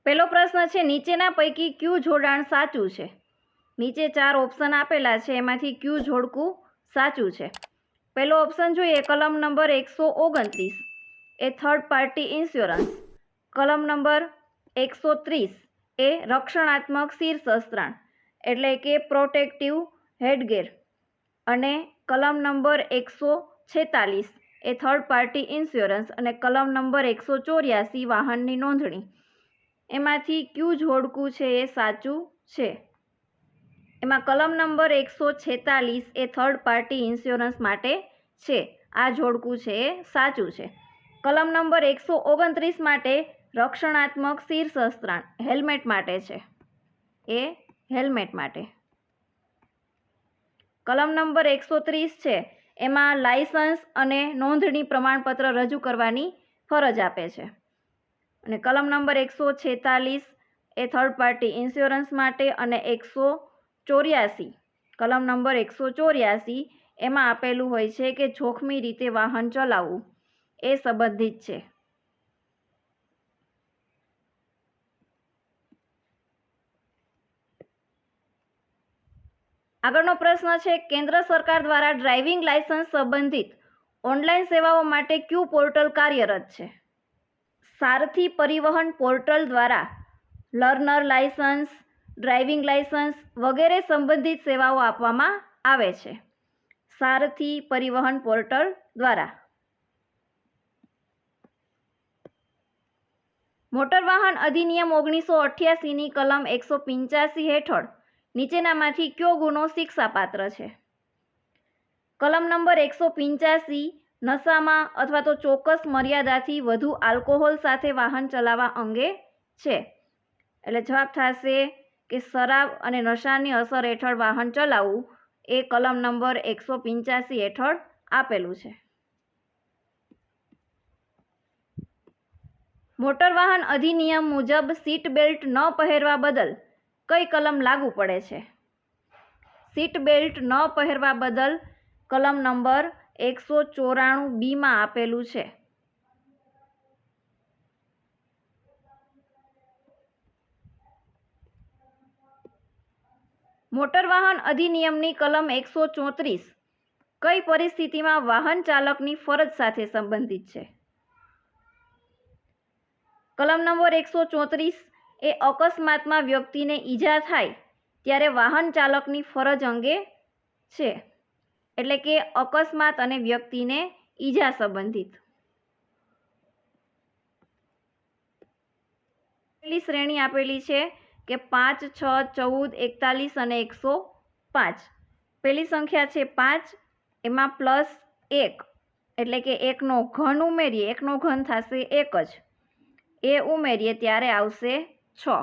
પહેલો પ્રશ્ન છે, નીચેના પૈકી ક્યુ જોડાણ સાચું છે? નીચે 4 ઓપ્શન આપેલા છે, એમાંથી ક્યુ જોડકું સાચું છે? પહેલો ઓપ્શન જોઈએ, કલમ નંબર 129 એ થર્ડ પાર્ટી ઇન્સ્યોરન્સ, કલમ નંબર 130 એ રક્ષણાત્મક શીર્ષસ્ત્રાણ એટલે કે પ્રોટેક્ટિવ હેડગેર, અને કલમ નંબર 146 એ થર્ડ પાર્ટી ઇન્સ્યોરન્સ, અને કલમ નંબર 184 વાહનની નોંધણી. એમાંથી ક્યુ જોડકું છે એ સાચું છે? એમાં કલમ નંબર 146 એ થર્ડ પાર્ટી ઇન્સ્યોરન્સ માટે છે. આ જોડકું છે એ સાચું છે. કલમ નંબર 129 માટે રક્ષણાત્મક શીર્ષસ્ત્રાણ હેલ્મેટ માટે છે, એ હેલ્મેટ માટે. કલમ નંબર 130 છે, એમાં લાયસન્સ અને નોંધણી પ્રમાણપત્ર રજૂ કરવાની ફરજ આપે છે. અને કલમ નંબર 146 એ થર્ડ પાર્ટી ઇન્સ્યોરન્સ માટે, અને 184 કલમ નંબર 184 એમાં આપેલું હોય છે કે જોખમી રીતે વાહન ચલાવવું એ સંબંધિત છે. આગળનો પ્રશ્ન છે, કેન્દ્ર સરકાર દ્વારા ડ્રાઇવિંગ લાયસન્સ સંબંધિત ઓનલાઈન સેવાઓ માટે ક્યુ પોર્ટલ કાર્યરત છે? સારથી પરિવહન પોર્ટલ દ્વારા લર્નર લાયસન્સ, ડ્રાઇવિંગ લાયસન્સ વગેરે સંબંધિત સેવાઓ આપવામાં આવે છે. સારથી પરિવહન પોર્ટલ દ્વારા. મોટર વાહન અધિનિયમ 1988 ની કલમ 185 હેઠળ નીચેનામાંથી કયો ગુનો શિક્ષાપાત્ર છે? કલમ નંબર 185 નશામાં અથવા તો ચોક્કસ મર્યાદાથી વધુ આલ્કોહોલ સાથે વાહન ચલાવવા અંગે છે. એટલે જવાબ થશે કે શરાબ અને નશાની અસર હેઠળ વાહન ચલાવવું એ કલમ નંબર 185 હેઠળ આપેલું છે. મોટર વાહન અધિનિયમ મુજબ સીટ બેલ્ટ ન પહેરવા બદલ કઈ કલમ લાગુ પડે છે? સીટ બેલ્ટ ન પહેરવા બદલ કલમ નંબર 194 માં આપેલું છે. મોટર વાહન અધિનિયમની કલમ 134 કઈ પરિસ્થિતિમાં વાહન ચાલકની ફરજ સાથે સંબંધિત છે? કલમ નંબર 134 એ અકસ્માતમાં વ્યક્તિને ઈજા થાય ત્યારે વાહન ચાલકની ફરજ અંગે છે. એટલે કે અકસ્માત અને વ્યક્તિને ઈજા સંબંધિત. પહેલી શ્રેણી આપેલી છે કે 5, 6, 14, 41 અને 105. પહેલી સંખ્યા છે 5, એમાં +1 એટલે કે 1નો ઘન ઉમેરીએ, 1નો ઘન થશે 1 જ, એ ઉમેરીએ ત્યારે આવશે 6,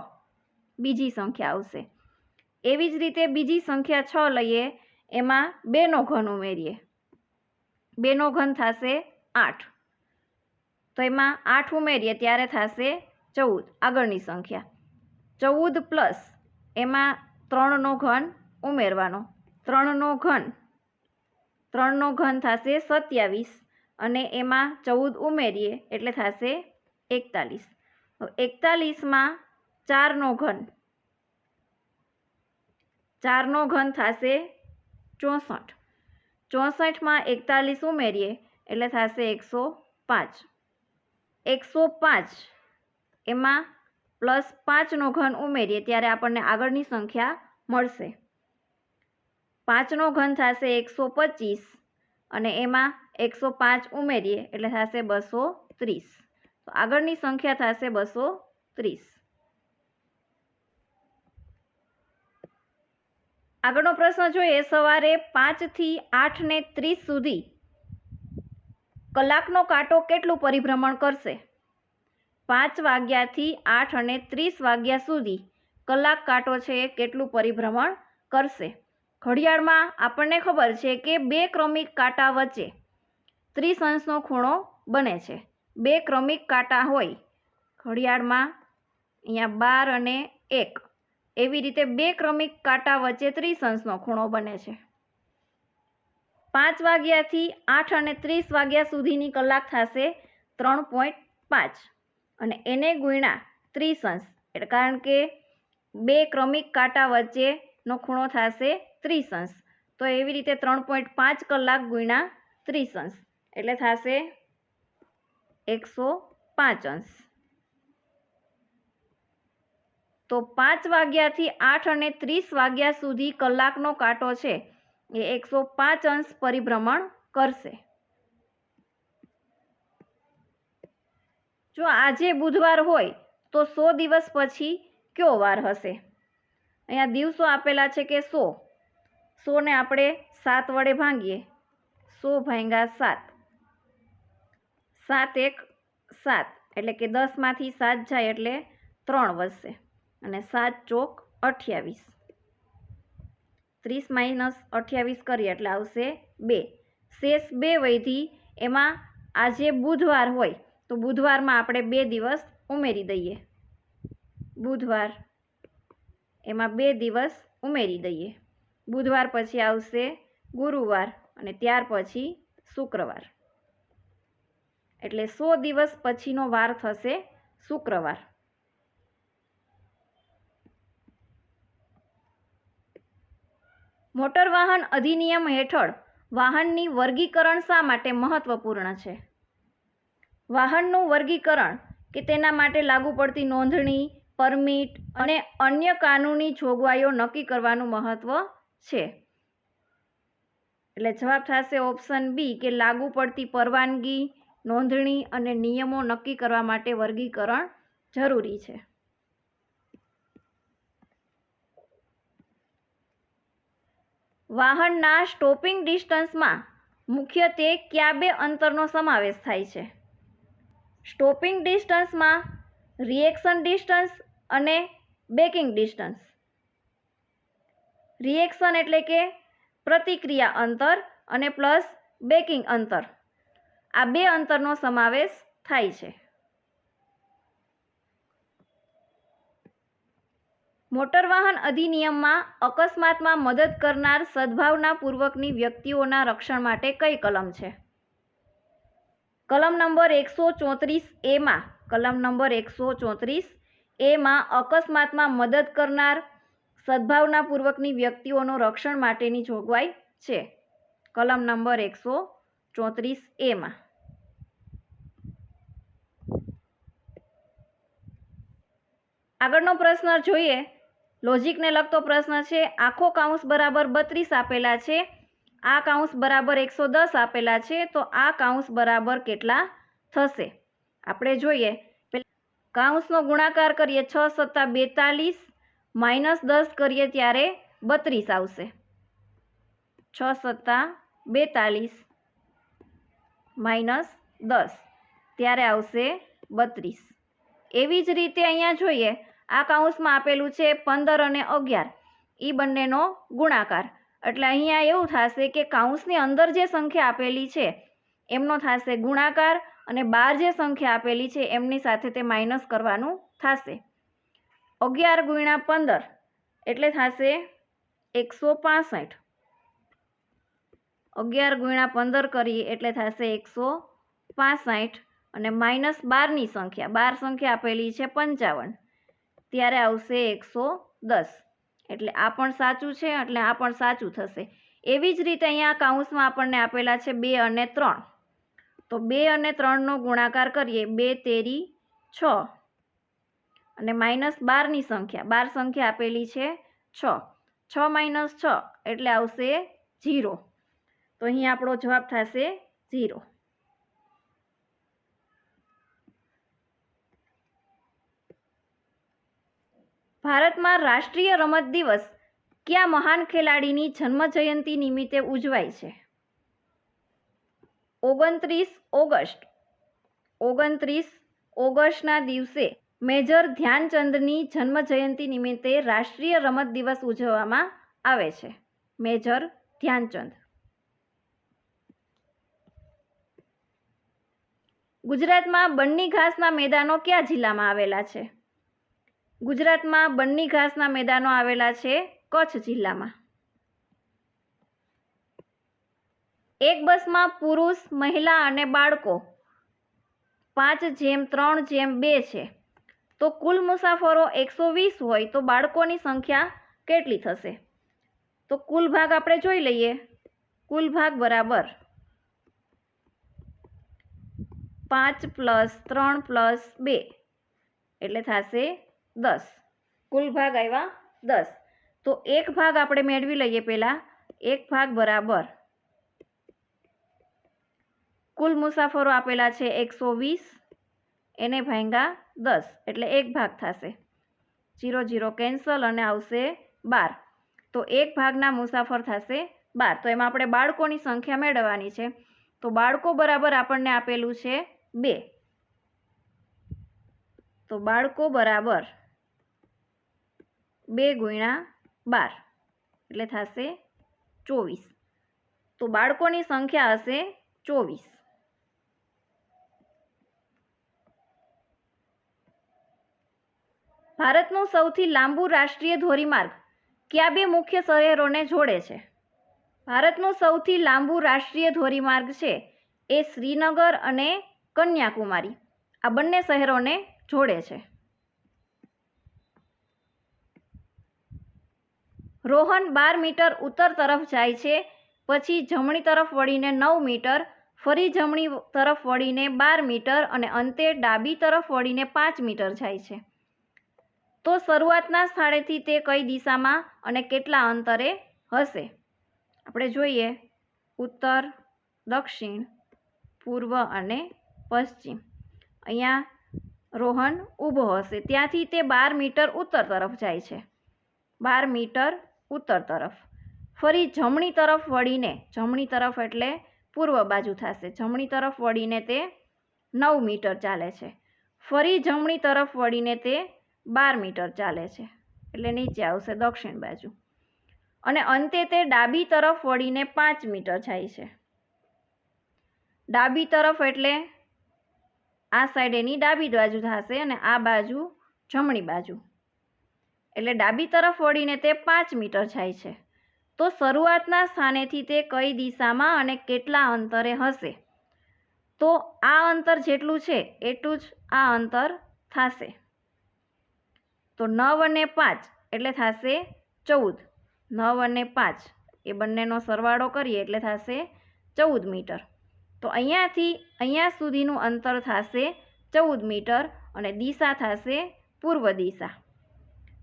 બીજી સંખ્યા આવશે. એવી જ રીતે બીજી સંખ્યા 6 લઈએ, એમાં 2નો ઘન ઉમેરીએ, 2નો ઘન થશે 8, તો એમાં 8 ઉમેરીએ ત્યારે થશે 14. આગળની સંખ્યા 14 પ્લસ એમાં 3નો ઘન ઉમેરવાનો, 3નો ઘન થશે 27, અને એમાં 14 ઉમેરીએ એટલે થશે 41. 41માં 4નો ઘન થશે 64, 64માં 41 ઉમેરીએ એટલે થશે 105. 105 એમાં +5નો ઘન ઉમેરીએ ત્યારે આપણને આગળની સંખ્યા મળશે. 5નો ઘન થશે 125, અને એમાં 105 ઉમેરીએ એટલે થશે 230. તો આગળની સંખ્યા થશે 230. આગળનો પ્રશ્ન જોઈએ, સવારે 5 થી 8:30 સુધી કલાકનો કાંટો કેટલું પરિભ્રમણ કરશે? 5 વાગ્યાથી 8:30 વાગ્યા સુધી કલાક કાંટો છે એ કેટલું પરિભ્રમણ કરશે? ઘડિયાળમાં આપણને ખબર છે કે 2 ક્રમિક કાંટા વચ્ચે 30 અંશનો ખૂણો બને છે. 2 ક્રમિક કાંટા હોય ઘડિયાળમાં, અહીંયા 12 અને 1, એવી રીતે 2 ક્રમિક કાંટા વચ્ચે 30 અંશનો ખૂણો બને છે. 5 વાગ્યાથી 8:30 વાગ્યા સુધીની કલાક થશે 3.5, અને એને ગુણ્યા 30 અંશ એટલે કારણ કે બે ક્રમિક કાંટા વચ્ચેનો ખૂણો થશે 30 અંશ, તો એવી રીતે 3.5 કલાક ગુણ્યા 30 અંશ એટલે થશે 105 અંશ. તો 5 વાગ્યાથી 8 અને 30 વાગ્યા સુધી કલાકનો કાંટો છે એ 105 અંશ પરિભ્રમણ કરશે. જો આજે બુધવાર હોય તો 100 દિવસ પછી કયો વાર હશે? અહીંયા દિવસો આપેલા છે કે 100. 100 ને આપણે 7 વડે ભાંગીએ. 100 ભાગ્યા 7. 7 1 7 એટલે કે 10 માંથી 7 જાય એટલે 3 વધશે અને 7 ચોક 28. 30 માઇનસ 28 કરીએ એટલે આવશે 2. શેષ 2 વધી. એમાં આજે બુધવાર હોય તો બુધવારમાં આપણે 2 દિવસ ઉમેરી દઈએ. બુધવાર એમાં 2 દિવસ ઉમેરી દઈએ. બુધવાર પછી આવશે ગુરુવાર અને ત્યાર પછી શુક્રવાર. એટલે 100 દિવસ પછીનો વાર થશે શુક્રવાર. મોટર વાહન અધિનિયમ હેઠળ વાહનની વર્ગીકરણ શા માટે મહત્વપૂર્ણ છે? વાહનનું વર્ગીકરણ કે તેના માટે લાગુ પડતી નોંધણી, પરમિટ અને અન્ય કાનૂની જોગવાઈઓ નક્કી કરવાનું મહત્વ છે. એટલે જવાબ થશે ઓપ્શન બી કે લાગુ પડતી પરવાનગી, નોંધણી અને નિયમો નક્કી કરવા માટે વર્ગીકરણ જરૂરી છે. વાહનના સ્ટોપિંગ ડિસ્ટન્સમાં મુખ્યત્વે કયા બે અંતરનો સમાવેશ થાય છે? સ્ટોપિંગ ડિસ્ટન્સમાં રિએક્શન ડિસ્ટન્સ અને બેકિંગ ડિસ્ટન્સ. રિએક્શન એટલે કે પ્રતિક્રિયા અંતર અને પ્લસ બેકિંગ અંતર, આ બે અંતરનો સમાવેશ થાય છે. મોટર વાહન અધિનિયમમાં અકસ્માતમાં મદદ કરનાર સદ્ભાવનાપૂર્વકની વ્યક્તિઓના રક્ષણ માટે કઈ કલમ છે? કલમ નંબર 134 એમાં કલમ નંબર 134 એમાં અકસ્માતમાં મદદ કરનાર સદ્ભાવનાપૂર્વકની વ્યક્તિઓનો રક્ષણ માટેની જોગવાઈ છે. કલમ નંબર 134 એમાં. આગળનો પ્રશ્ન જોઈએ. લોજિકને લગતો પ્રશ્ન છે. આખો કૌંસ બરાબર 32 આપેલા છે, આ કૌંસ બરાબર 110 આપેલા છે, તો આ કૌંસ બરાબર કેટલા થશે? આપણે જોઈએ. કૌંસનો ગુણાકાર કરીએ 6 × 42 -10 કરીએ ત્યારે 32 આવશે. 6 × 42 -10 ત્યારે આવશે 32. એવી જ રીતે અહીંયા જોઈએ, આ કૌંસમાં આપેલું છે 15 અને 11, એ બંનેનો ગુણાકાર. એટલે અહીંયા એવું થશે કે કૌંસની અંદર જે સંખ્યા આપેલી છે એમનો થશે ગુણાકાર અને બહાર જે સંખ્યા આપેલી છે એમની સાથે તે માઇનસ કરવાનું થશે. 11 × 15 એટલે થશે 165. 11 × 15 કરીએ એટલે થશે 165 અને -12ની સંખ્યા, 12 સંખ્યા આપેલી છે 55, ત્યારે આવશે 110. એટલે આ પણ સાચું છે એટલે આ પણ સાચું થશે. એવી જ રીતે અહીંયા કૌંસમાં આપણને આપેલા છે 2 અને 3, તો 2 અને 3નો ગુણાકાર કરીએ 2 તેરી 6 અને -12ની સંખ્યા, 12 સંખ્યા આપેલી છે 6, 6 - 6 એટલે આવશે 0. તો અહીં આપણો જવાબ થશે 0. ભારતમાં રાષ્ટ્રીય રમત દિવસ કયા મહાન ખેલાડીની જન્મજયંતિ નિમિત્તે ઉજવાય છે? 29 ઓગસ્ટ. 29 ઓગસ્ટના દિવસે મેજર ધ્યાનચંદની જન્મજયંતિ નિમિત્તે રાષ્ટ્રીય રમત દિવસ ઉજવવામાં આવે છે. મેજર ધ્યાનચંદ. ગુજરાતમાં બન્ની ઘાસના મેદાનો કયા જિલ્લામાં આવેલા છે? ગુજરાતમાં બન્ની ઘાસના મેદાનો આવેલા છે કચ્છ જિલ્લામાં. એક બસમાં પુરુષ, મહિલા અને બાળકો 5:3:2 છે, તો કુલ મુસાફરો 120 હોય તો બાળકોની સંખ્યા કેટલી થશે? તો કુલ ભાગ આપણે જોઈ લઈએ. કુલ ભાગ બરાબર 5 + 3 + 2 એટલે થશે 10. કુલ ભાગ આવ્યા 10. તો એક ભાગ આપણે મેળવી લઈએ. પહેલા એક ભાગ બરાબર કુલ મુસાફરો આપેલા છે 120, એને ભાગ્યા 10 એટલે એક ભાગ થશે. 0 0 કેન્સલ અને આવશે 12. તો એક ભાગના મુસાફર થશે 12. તો એમાં આપણે બાળકોની સંખ્યા મેળવવાની છે. તો બાળકો બરાબર આપણને આપેલું છે 2. તો બાળકો બરાબર 2 × 12 એટલે થશે 24. તો બાળકોની સંખ્યા હશે 24. ભારતનું સૌથી લાંબુ રાષ્ટ્રીય ધોરીમાર્ગ કયા બે મુખ્ય શહેરોને જોડે છે? ભારતનું સૌથી લાંબુ રાષ્ટ્રીય ધોરીમાર્ગ છે એ શ્રીનગર અને કન્યાકુમારી આ બંને શહેરોને જોડે છે. રોહન 12 મીટર ઉત્તર તરફ જાય છે, પછી જમણી તરફ વળીને 9 મીટર, ફરી જમણી તરફ વળીને 12 મીટર અને અંતે ડાબી તરફ વળીને 5 મીટર જાય છે. તો શરૂઆતના સ્થળેથી તે કઈ દિશામાં અને કેટલા અંતરે હશે? આપણે જોઈએ ઉત્તર, દક્ષિણ, પૂર્વ અને પશ્ચિમ. અહીંયા રોહન ઊભો હશે, ત્યાંથી તે 12 મીટર ઉત્તર તરફ જાય છે. 12 મીટર ઉત્તર તરફ. ફરી જમણી તરફ વળીને, જમણી તરફ એટલે પૂર્વ બાજુ થશે, જમણી તરફ વળીને તે 9 મીટર ચાલે છે. ફરી જમણી તરફ વળીને તે 12 મીટર ચાલે છે એટલે નીચે આવશે દક્ષિણ બાજુ. અને અંતે તે ડાબી તરફ વળીને 5 મીટર જાય છે. ડાબી તરફ એટલે આ સાઈડ એની ડાબી બાજુ થશે અને આ બાજુ જમણી બાજુ. એટલે ડાબી તરફ વળીને તે 5 મીટર જાય છે. તો શરૂઆતના સ્થાનેથી તે કઈ દિશામાં અને કેટલા અંતરે હશે? તો આ અંતર જેટલું છે એટલું જ આ અંતર થશે. તો 9 અને 5 એટલે થશે 14. 9 અને 5 એ બંનેનો સરવાળો કરીએ એટલે થશે 14 મીટર. તો અહીંયાથી અહીંયા સુધીનું અંતર થશે 14 મીટર અને દિશા થશે પૂર્વ દિશા.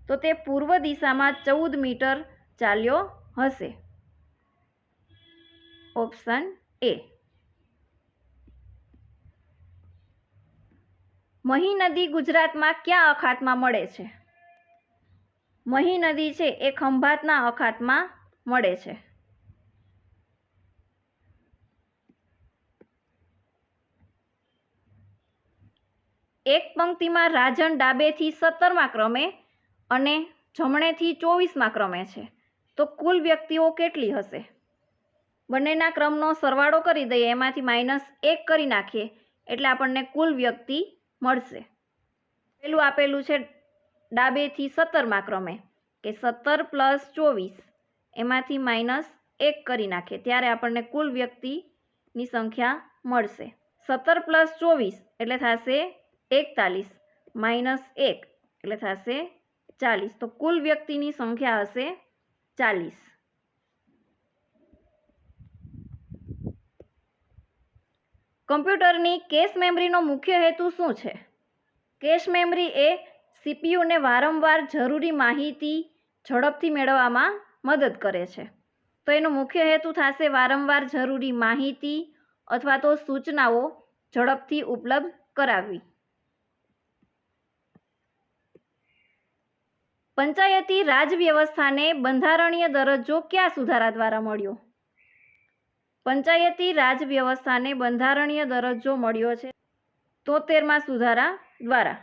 તો તે પૂર્વ દિશામાં 14 મીટર ચાલ્યો હશે. Option A. મહી નદી ગુજરાતમાં કયા અખાતમાં મળે છે? મહી નદી છે એ ખંભાતના અખાતમાં મળે છે. એક પંક્તિમાં રાજન ડાબેથી 17મા ક્રમે અને જમણેથી 24મા ક્રમે છે, તો કુલ વ્યક્તિઓ કેટલી હશે? બંનેના ક્રમનો સરવાળો કરી દઈએ, એમાંથી -1 કરી નાખીએ એટલે આપણને કુલ વ્યક્તિ મળશે. પેલું આપેલું છે ડાબેથી 17મા ક્રમે કે 17 + 24, એમાંથી -1 કરી નાખીએ ત્યારે આપણને કુલ વ્યક્તિની સંખ્યા મળશે. 17 + 24 એટલે થશે 41, -1 એટલે થશે 40. તો કુલ વ્યક્તિની સંખ્યા હશે 40. કમ્પ્યુટરની કેશ મેમરીનો મુખ્ય હેતુ શું છે? કેશ મેમરી એ સીપીયુને વારંવાર જરૂરી માહિતી ઝડપથી મેળવવામાં મદદ કરે છે. તો એનો મુખ્ય હેતુ થશે વારંવાર જરૂરી માહિતી અથવા તો સૂચનાઓ ઝડપથી ઉપલબ્ધ કરાવવી. પંચાયતી રાજ વ્યવસ્થાને બંધારણીય દરજ્જો કયા સુધારા દ્વારા મળ્યો? પંચાયતી રાજ વ્યવસ્થાને બંધારણીય દરજ્જો મળ્યો છે 73મા સુધારા દ્વારા.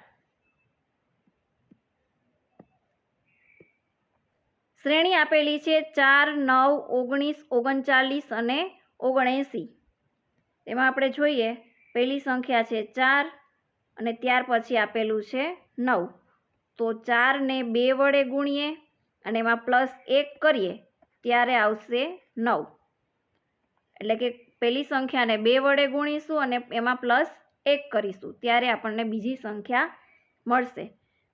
શ્રેણી આપેલી છે 4, 9, 19, 39 અને 79. તેમાં આપણે જોઈએ પહેલી સંખ્યા છે 4 અને ત્યાર પછી આપેલું છે 9. તો 4 ને 2 વડે ગુણીએ અને એમાં +1 કરીએ ત્યારે આવશે 9. એટલે કે પહેલી સંખ્યાને 2 વડે ગુણીશું અને એમાં +1 કરીશું ત્યારે આપણને બીજી સંખ્યા મળશે.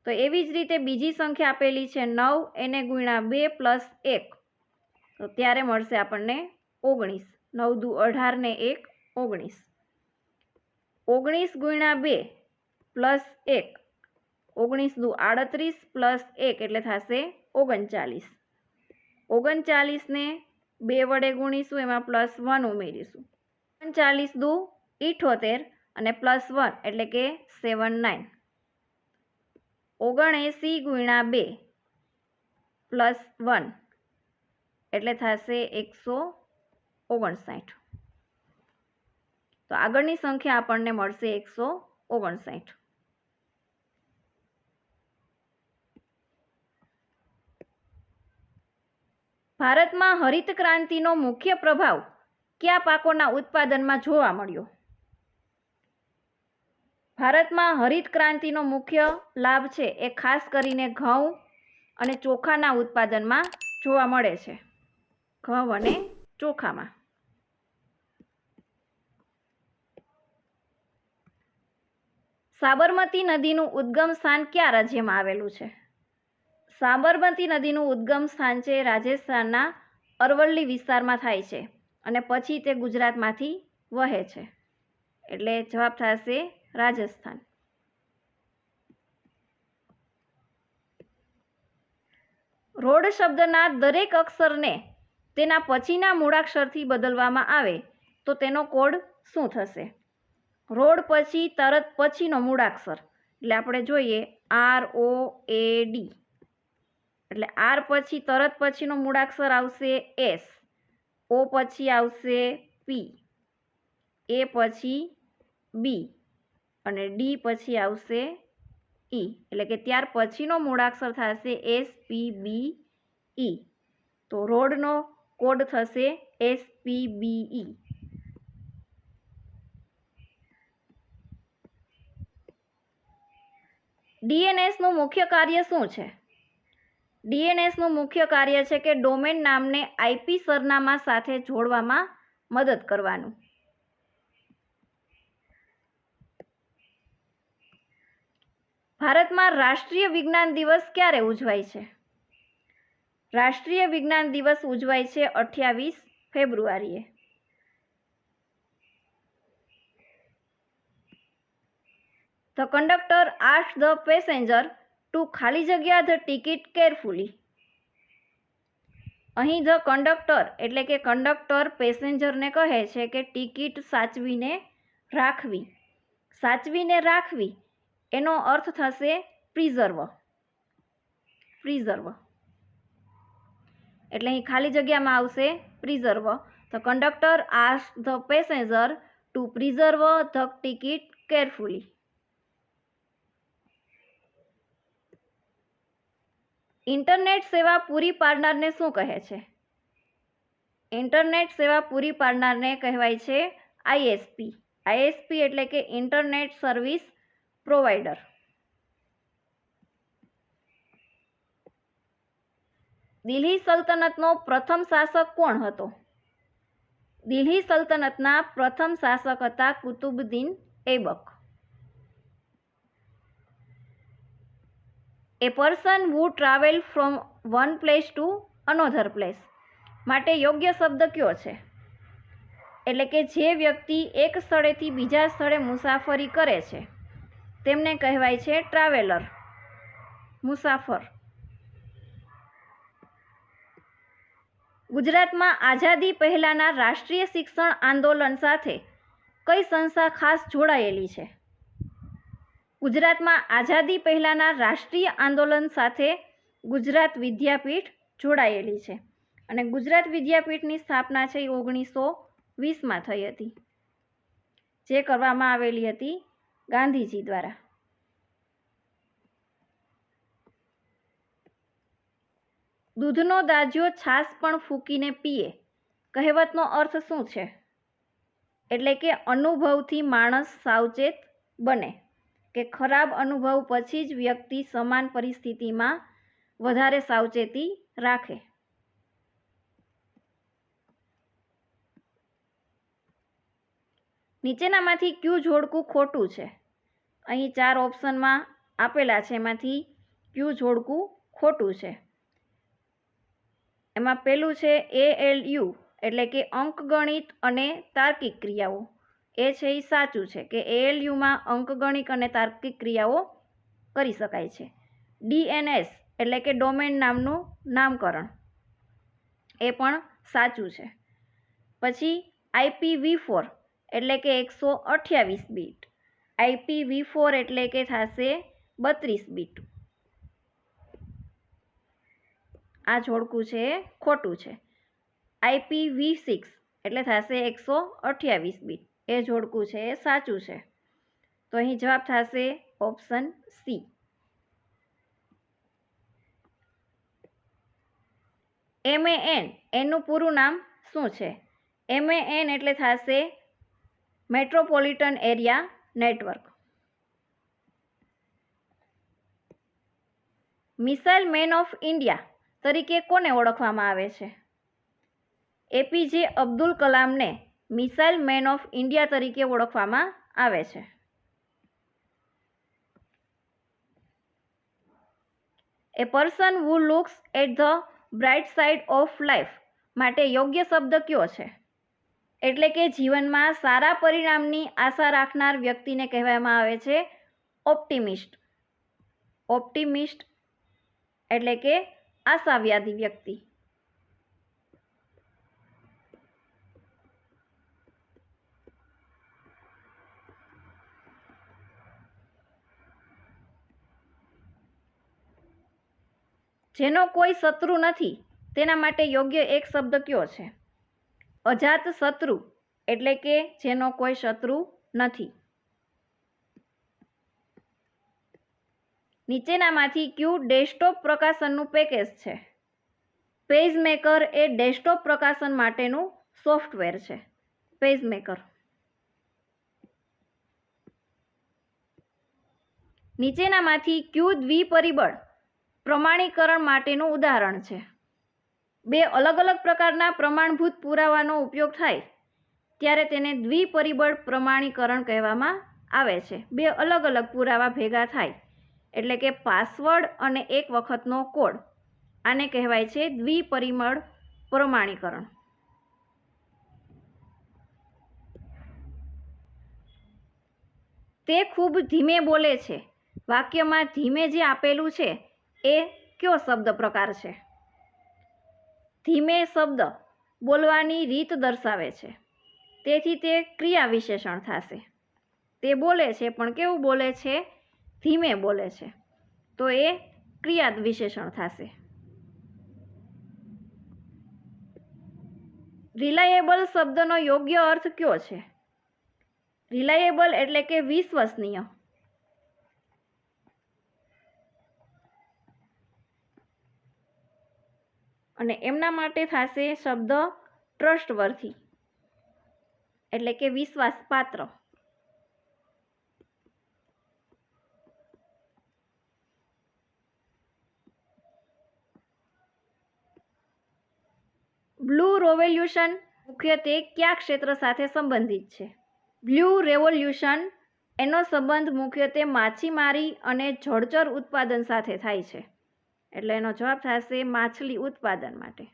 તો એવી જ રીતે બીજી સંખ્યા આપેલી છે 9, એને ગુણ્યા 2 પ્લસ 1, તો ત્યારે મળશે આપણને 19. 9 દુ 18 ને 1 19. 19 ગુણ્યા 2 પ્લસ 1, 19 દુ 38 પ્લસ 1 એટલે થશે 39. 39 ને 2 વડે ગુણીશું, એમાં પ્લસ 1 ઉમેરીશું. 39 દુ 78 અને પ્લસ 1 એટલે કે 79. 79 ગુણ્યા 2 પ્લસ 1 એટલે થશે 159. તો આગળની સંખ્યા આપણને મળશે 159. ભારતમાં હરિત ક્રાંતિનો મુખ્ય પ્રભાવ કયા પાકોના ઉત્પાદનમાં જોવા મળ્યો? ભારતમાં હરિત ક્રાંતિનો મુખ્ય લાભ છે એ ખાસ કરીને ઘઉં અને ચોખાના ઉત્પાદનમાં જોવા મળે છે. ઘઉં અને ચોખામાં. સાબરમતી નદીનું ઉદ્ગમ સ્થાન કયા રાજ્યમાં આવેલું છે? સાબરમતી નદીનું ઉદ્ગમ સ્થાન છે રાજસ્થાનના અરવલ્લી વિસ્તારમાં થાય છે અને પછી તે ગુજરાતમાંથી વહે છે. એટલે જવાબ થશે રાજસ્થાન. રોડ શબ્દના દરેક અક્ષરને તેના પછીના મૂળાક્ષરથી બદલવામાં આવે તો તેનો કોડ શું થશે? રોડ પછી તરત પછીનો મૂળાક્ષર એટલે આપણે જોઈએ ROAD, એટલે R પછી તરત પછીનો મૂળાક્ષર આવશે S, O પછી આવશે P, A પછી B અને D પછી આવશે E, એટલે કે ત્યાર પછીનો મૂળાક્ષર થશે SPBE. તો રોડનો કોડ થશે SPBE. DNSનું મુખ્ય કાર્ય શું છે? DNSનું મુખ્ય કાર્ય છે કે ડોમેન નામને IP સરનામા સાથે જોડવામાં મદદ કરવાનું. ભારતમાં રાષ્ટ્રીય વિજ્ઞાન દિવસ ક્યારે ઉજવાય છે? રાષ્ટ્રીય વિજ્ઞાન દિવસ ઉજવાય છે 28 ફેબ્રુઆરીએ. The conductor asked the passenger to ખાલી જગ્યા the ticket carefully. અહીં ધ કંડક્ટર એટલે કે કંડક્ટર પેસેન્જરને કહે છે કે ટિકિટ સાચવીને રાખવી. સાચવીને રાખવી એનો અર્થ થશે પ્રિઝર્વ. પ્રિઝર્વ એટલે અહીં ખાલી જગ્યામાં આવશે preserve. The conductor asked the passenger to preserve the ticket carefully. Internet સેવા પૂરી પાડનારને શું કહે છે? ઇન્ટરનેટ સેવા પૂરી પાડનારને કહેવાય છે ISP. ISP એટલે કે ઇન્ટરનેટ સર્વિસ પ્રોવાઈડર. દિલ્હી સલ્તનતનો પ્રથમ શાસક કોણ હતો? દિલ્હી સલ્તનતના પ્રથમ શાસક હતા કુતુબુદ્દીન ઐબક. એ person who travel from one place to another place માટે યોગ્ય શબ્દ કયો છે? એટલે કે જે વ્યક્તિ એક સ્થળેથી બીજા સ્થળે મુસાફરી કરે છે તેમને કહેવાય છે ટ્રાવેલર, મુસાફર. ગુજરાતમાં આઝાદી પહેલાના રાષ્ટ્રીય શિક્ષણ આંદોલન સાથે કઈ સંસ્થા ખાસ જોડાયેલી છે? ગુજરાતમાં આઝાદી પહેલાના રાષ્ટ્રીય આંદોલન સાથે ગુજરાત વિદ્યાપીઠ જોડાયેલી છે અને ગુજરાત વિદ્યાપીઠની સ્થાપના છે એ 1920માં થઈ હતી, જે કરવામાં આવેલી હતી ગાંધીજી દ્વારા. દૂધનો દાજ્યો છાશ પણ ફૂંકીને પીએ કહેવતનો અર્થ શું છે? એટલે કે અનુભવથી માણસ સાવચેત બને, કે ખરાબ અનુભવ પછી જ વ્યક્તિ સમાન પરિસ્થિતિમાં વધારે સાવચેતી રાખે. નીચેનામાંથી કયું જોડકું ખોટું છે? અહીં 4 ઓપ્શનમાં આપેલા છે, એમાંથી ક્યુ જોડકું ખોટું છે. એમાં પહેલું છે ALU એટલે કે અંકગણિત અને તાર્કિક ક્રિયાઓ. એ છે એ સાચું છે કે ALUમાં અંકગણિત અને તાર્કિક ક્રિયાઓ કરી શકાય છે. DNS એટલે કે ડોમેન નામનું નામકરણ, એ પણ સાચું છે. પછી IPv4 એટલે કે 128 બીટ. IPv4 એટલે કે થશે 32 બીટ. આ જોડકું છે એ ખોટું છે. IPv6 એટલે થશે 128 બીટ. એ જોડકું છે એ સાચું છે. તો અહીં જવાબ થશે ઓપ્શન સી. MAN એનું પૂરું નામ શું છે? MAN એટલે થશે metropolitan area network. Missile man of India તરીકે કોને ઓળખવામાં આવે છે? APJ અબ્દુલ કલામને મિસાઇલ મેન ઓફ ઇન્ડિયા તરીકે ઓળખવામાં આવે છે. A person who looks at the bright side of life માટે યોગ્ય શબ્દ કયો છે? એટલે કે જીવનમાં સારા પરિણામની આશા રાખનાર વ્યક્તિને કહેવામાં આવે છે ઓપ્ટિમિસ્ટ. ઓપ્ટિમિસ્ટ એટલે કે આશાવાદી વ્યક્તિ. જેનો કોઈ શત્રુ નથી તેના માટે યોગ્ય એક શબ્દ કયો છે? અજાત શત્રુ એટલે કે જેનો કોઈ શત્રુ નથી. નીચેનામાંથી ક્યુ ડેસ્કટોપ પ્રકાશનનું પેકેજ છે? પેજમેકર એ ડેસ્કટોપ પ્રકાશન માટેનું સોફ્ટવેર છે. પેજમેકર. નીચેનામાંથી ક્યુ દ્વિપરિબળ પ્રમાણીકરણ માટેનું ઉદાહરણ છે? બે અલગ અલગ પ્રકારના પ્રમાણભૂત પુરાવાનો ઉપયોગ થાય ત્યારે તેને દ્વિપરિબળ પ્રમાણીકરણ કહેવામાં આવે છે. બે અલગ અલગ પુરાવા ભેગા થાય એટલે કે પાસવર્ડ અને એક વખતનો કોડ, આને કહેવાય છે દ્વિપરિબળ પ્રમાણીકરણ. તે ખૂબ ધીમે બોલે છે. વાક્યમાં ધીમે જે આપેલું છે એ કયો શબ્દ પ્રકાર છે? ધીમે શબ્દ બોલવાની રીત દર્શાવે છે, તેથી તે ક્રિયા વિશેષણ થશે. તે બોલે છે પણ કેવું બોલે છે? ધીમે બોલે છે, તો એ ક્રિયા વિશેષણ થશે. રિલાયેબલ શબ્દનો યોગ્ય અર્થ કયો છે? રિલાયેબલ એટલે કે વિશ્વસનીય. અને એમના માટે થશે શબ્દ ટ્રસ્ટવર્થી એટલે કે વિશ્વાસપાત્ર. બ્લુ રેવોલ્યુશન મુખ્યત્વે કયા ક્ષેત્ર સાથે સંબંધિત છે? બ્લુ રેવોલ્યુશન એનો સંબંધ મુખ્યત્વે માછીમારી અને જળચર ઉત્પાદન સાથે થાય છે, એટલે એનો જવાબ થશે માછલી ઉત્પાદન માટે.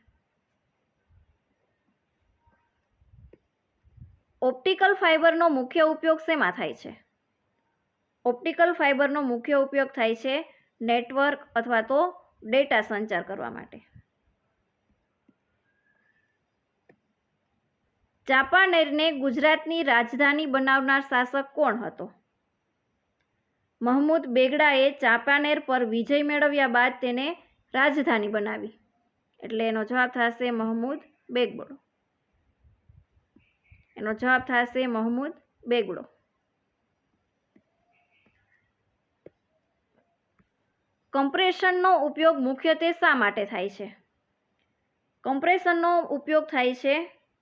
ઓપ્ટિકલ ફાઇબરનો મુખ્ય ઉપયોગ શેમાં થાય છે? ઓપ્ટિકલ ફાઇબરનો મુખ્ય ઉપયોગ થાય છે નેટવર્ક અથવા તો ડેટા સંચાર કરવા માટે. ચાંપાનેરને ગુજરાતની રાજધાની બનાવનાર શાસક કોણ હતો? મહમૂદ બેગડાએ ચાંપાનેર પર વિજય મેળવ્યા બાદ તેને રાજધાની બનાવી, એટલે એનો જવાબ થશે મહમૂદ બેગડો. એનો જવાબ થશે મહમૂદ બેગડો. કમ્પ્રેશનનો ઉપયોગ મુખ્યત્વે શા માટે થાય છે? કમ્પ્રેશનનો ઉપયોગ થાય છે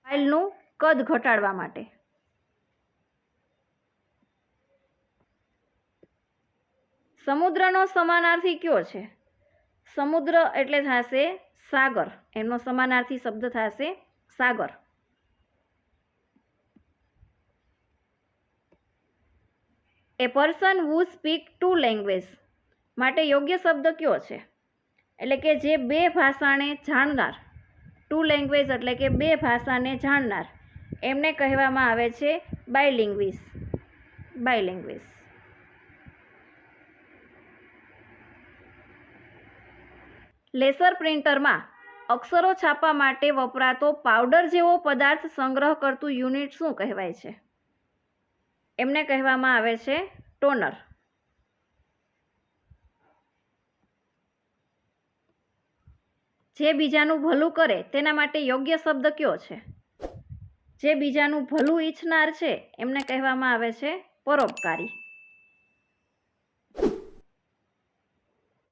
ફાઇલનું કદ ઘટાડવા માટે. સમુદ્રનો સમાનાર્થી કયો છે? સમુદ્ર એટલે થશે સાગર. એનો સમાનાર્થી શબ્દ થશે સાગર. એ પર્સન હુ સ્પીક 2 લેંગ્વેજ માટે યોગ્ય શબ્દ કયો છે? એટલે કે જે બે ભાષાને જાણનાર, ટુ લેંગ્વેજ એટલે કે બે ભાષાને જાણનાર, એમને કહેવામાં આવે છે બાયલિંગ્વિસ. બાયલિંગ્વિસ. લેસર પ્રિન્ટરમાં અક્ષરો છાપવા માટે વપરાતો પાવડર જેવો પદાર્થ સંગ્રહ કરતું યુનિટ શું કહેવાય છે? એમને કહેવામાં આવે છે ટોનર. જે બીજાનું ભલું કરે તેના માટે યોગ્ય શબ્દ કયો છે? જે બીજાનું ભલું ઈચ્છનાર છે એમને કહેવામાં આવે છે પરોપકારી.